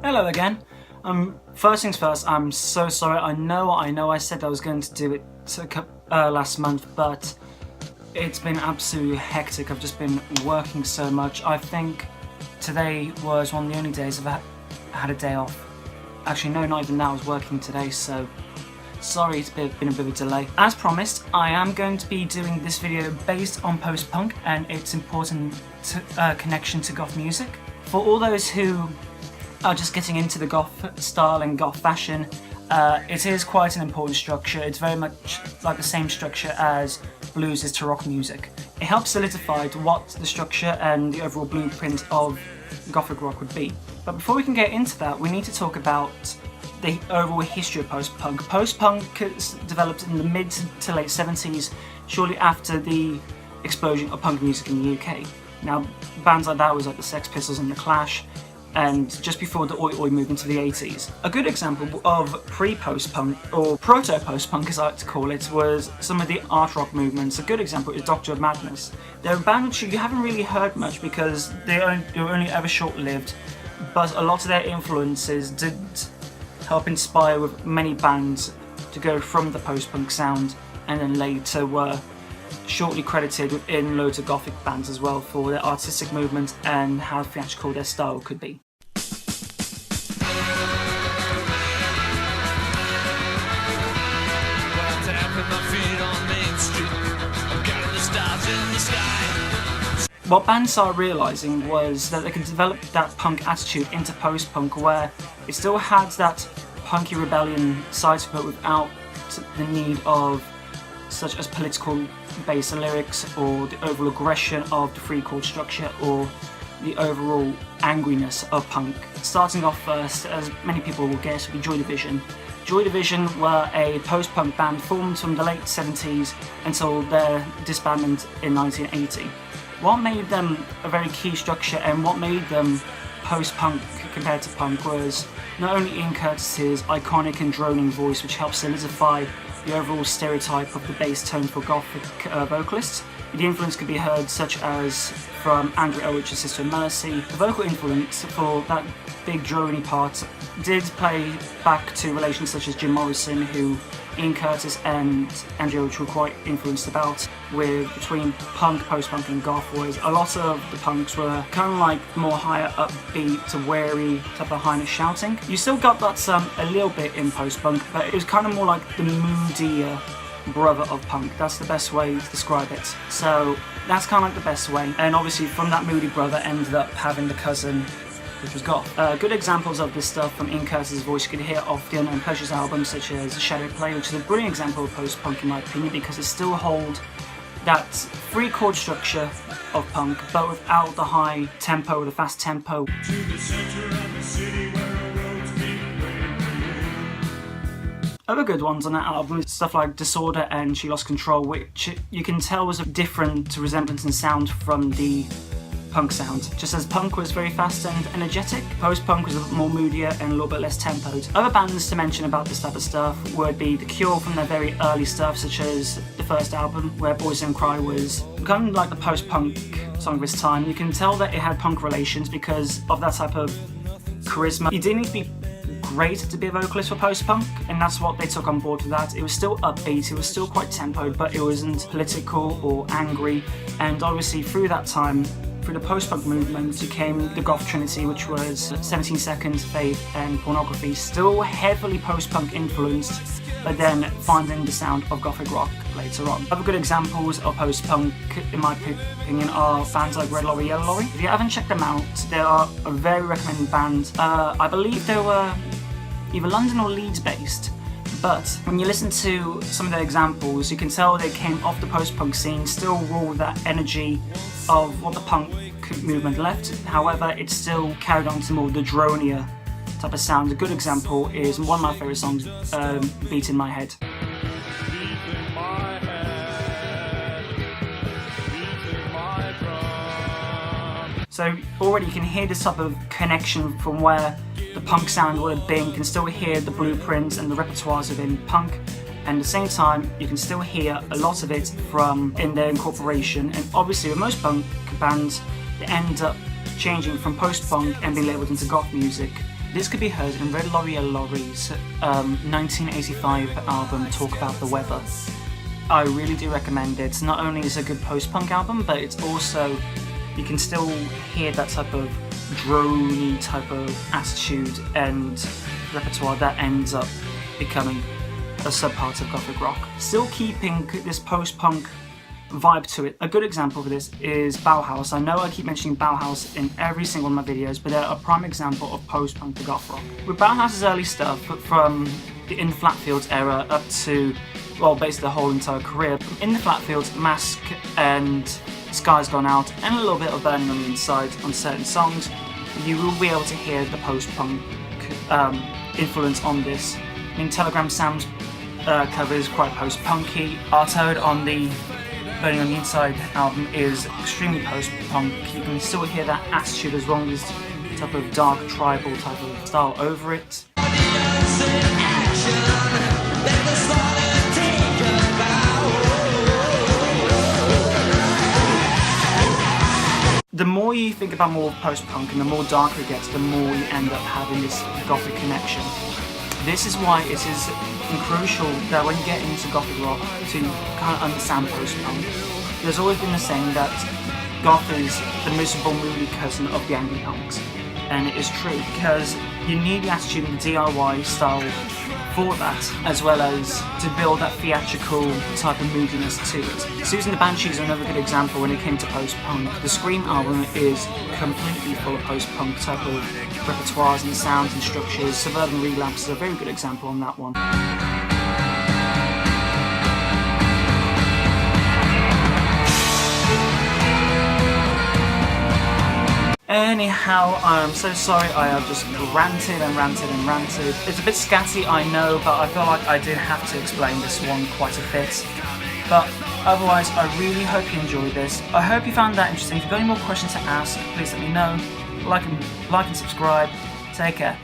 Hello again. First things first, I'm so sorry. I know I said I was going to do it last month, but it's been absolutely hectic. I've just been working so much. I think today was one of the only days I've had a day off. Actually, no, not even that. I was working today, so sorry it's been a bit of a delay. As promised, I am going to be doing this video based on post-punk and its important connection to goth music. For all those who are just getting into the goth style and goth fashion, it is quite an important structure. It's very much like the same structure as blues is to rock music. It helps solidify what the structure and the overall blueprint of Gothic rock would be. But before we can get into that, we need to talk about the overall history of post-punk. Post-punk developed in the mid to late 70s, shortly after the explosion of punk music in the UK. Now, bands like that was like the Sex Pistols and the Clash, and just before the Oi Oi movement to the 80s. A good example of pre-post-punk, or proto-post-punk as I like to call it, was some of the art rock movements. A good example is Doctor of Madness. They're a band which you haven't really heard much because they were only ever short-lived, but a lot of their influences did help inspire with many bands to go from the post-punk sound, and then later were shortly credited within loads of Gothic bands as well for their artistic movement and how theatrical their style could be. What bands started realising was that they could develop that punk attitude into post-punk, where it still had that punky rebellion side to it without the need of such as political based lyrics or the overall aggression of the free chord structure or the overall angriness of punk. Starting off first, as many people will guess, would be Joy Division. Joy Division were a post-punk band formed from the late 70s until their disbandment in 1980. What made them a very key structure and what made them post-punk compared to punk was not only Ian Curtis's iconic and droning voice, which helped solidify the overall stereotype of the bass tone for Gothic vocalists. The influence could be heard such as from Andrew Elrich's Sister Mercy. The vocal influence for that big drony part did play back to relations such as Jim Morrison, who Ian Curtis and Andrew Elrich were quite influenced about, with between punk, post-punk and goth, whereas a lot of the punks were kind of like more higher upbeat to wary type of highness shouting. You still got that a little bit in post-punk, but it was kind of more like the moodier brother of punk. That's the best way to describe it. So that's kind of like the best way, and obviously from that moody brother ended up having the cousin, which was goth. Good examples of this stuff from Ian Curtis's voice you could hear off the Unknown Pleasures album, such as Shadow Play, which is a brilliant example of post-punk in my opinion, because it still holds that free chord structure of punk, but without the high tempo, the fast tempo. Other good ones on that album is stuff like Disorder and She Lost Control, which you can tell was a different resemblance in sound from the punk sound. Just as punk was very fast and energetic, post-punk was a bit more moodier and a little bit less tempoed. Other bands to mention about this type of stuff would be The Cure from their very early stuff, such as the first album, where Boys Don't Cry was kind of like the post-punk song of its time. You can tell that it had punk relations because of that type of charisma. You didn't need to be great to be a vocalist for post-punk, and that's what they took on board with that. It was still upbeat, it was still quite tempoed, but it wasn't political or angry, and obviously through that time, through the post-punk movement, came the goth trinity, which was 17 Seconds, Faith and Pornography, still heavily post-punk influenced, but then finding the sound of Gothic rock later on. Other good examples of post-punk, in my opinion, are bands like Red Lorry, Yellow Lorry. If you haven't checked them out, they are a very recommended band. I believe they were either London or Leeds based, but when you listen to some of their examples, you can tell they came off the post-punk scene, still raw with that energy of what the punk movement left. However, it still carried on to more the dronier type of sound. A good example is one of my favourite songs, Beat in My Head. So already you can hear this type of connection from where the punk sound would have been. You can still hear the blueprints and the repertoires within punk, and at the same time you can still hear a lot of it from in their incorporation. And obviously with most punk bands, they end up changing from post-punk and being labelled into goth music. This could be heard in Red Lorry Yellow Lorry's 1985 album Talk About the Weather. I really do recommend it. Not only is it a good post-punk album, but it's also, you can still hear that type of drony type of attitude and repertoire that ends up becoming a subpart of Gothic rock. Still keeping this post-punk vibe to it. A good example of this is Bauhaus. I know I keep mentioning Bauhaus in every single one of my videos, but they're a prime example of post-punk to goth rock. With Bauhaus's early stuff, from the In the Flatfields era up to, well, basically the whole entire career. In the Flatfields, Mask and Sky's Gone Out, and a little bit of Burning on the Inside on certain songs, you will be able to hear the post-punk influence on this. I mean, Telegram Sam's cover is quite post-punky. Our Toad on the Burning on the Inside album is extremely post-punk. You can still hear that attitude as well as type of dark tribal type of style over it. The more you think about more post-punk and the more darker it gets, the more you end up having this gothic connection. This is why it is crucial that when you get into gothic rock to kind of understand post-punk. There's always been the saying that goth is the miserable, moody cousin of the angry punks, and it is true because you need the attitude and the DIY style for that, as well as to build that theatrical type of moodiness to it. Susan the Banshees is another good example when it came to post-punk. The Scream album is completely full of post-punk type of repertoires and sounds and structures. Suburban Relapse is a very good example on that one. Anyhow, I'm so sorry I have just ranted and ranted and ranted. It's a bit scatty, I know, but I feel like I did have to explain this one quite a bit. But otherwise, I really hope you enjoyed this. I hope you found that interesting. If you've got any more questions to ask, please let me know. Like and subscribe. Take care.